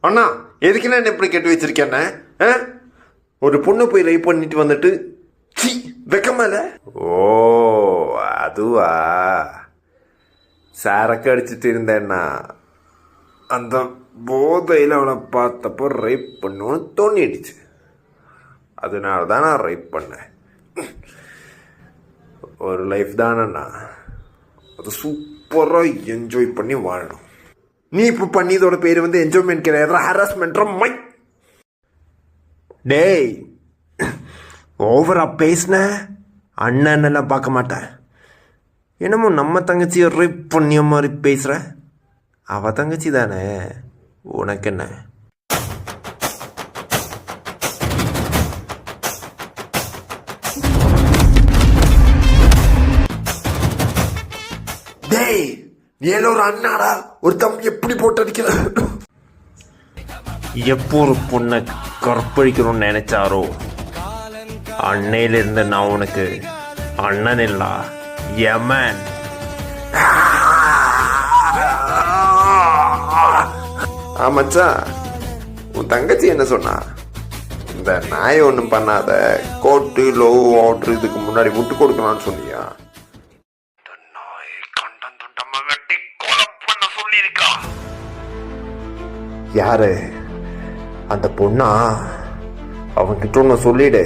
அண்ணா எதுக்குண்ணா என்ன இப்படி கெட்டு வச்சிருக்கேண்ணே? ஒரு பொண்ணு போய் ரைப் பண்ணிட்டு வந்துட்டு வெக்கமால. ஓ அதுவா, சரக்கு அடிச்சுட்டு இருந்தேன்னா அந்த போதையில் அவனை பார்த்தப்போ ரைப் பண்ணுவோன்னு தோணிடுச்சு. அதனால தான் நான் ரைப் பண்ணேன். ஒரு லைஃப் தானண்ணா, அது சூப்பராக என்ஜாய் பண்ணி வாழணும். நீ இப்போ பண்ணியதோட பேர் வந்து என்ஜாய்மெண்ட் கிடையாது, ஹராஸ்மெண்ட். மை டேய், ஓவரா பேசின அண்ணன் பார்க்க மாட்டேன். என்னமோ நம்ம தங்கச்சியை ரைப் பண்ணிய மாதிரி பேசுகிற. அவள் தங்கச்சி தானே, உனக்கு என்ன? டேய், நீ ஒரு அண்ணாடா, ஒரு தம்பி எப்படி போட்டு அடிக்கிற? எப்போ ஒரு பொண்ணை கற்பழிக்கணும்னு நினைச்சாரோ அன்னையிலிருந்து நான் உனக்கு அண்ணன் இல்லா யமன். ஆமாச்சா, உன் தங்கச்சி என்ன சொன்னா? இந்த நாயை ஒன்றும் பண்ணாத, கோட்டு லோ ஆர்டர் இதுக்கு முன்னாடி விட்டு கொடுக்கலான்னு சொன்னியா? யாரு அந்த பொண்ணா? அவன்கிட்ட ஒன்று சொல்லிடு,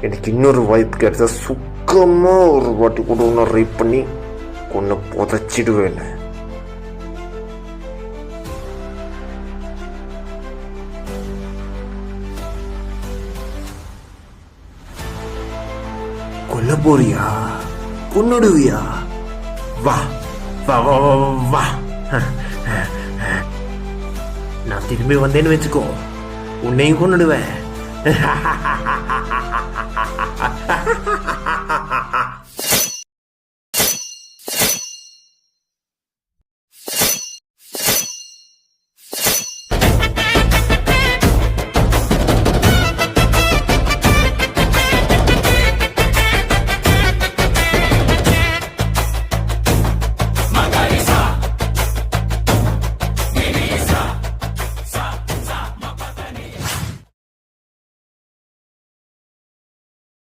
எனக்கு இன்னொரு வாய்ப்பு கிடைச்சா சுக்கமா ஒரு வாட்டி கூட ஒன்று ரைப் பண்ணி கொண்டு புதைச்சிடுவேன். கொல்ல போறியா? கொன்னுடுவியா? வா வா வா வா. நான் திரும்பி வந்தேன்னு வச்சுக்கோ, உன்னையும் கொன்னுடுவேன்.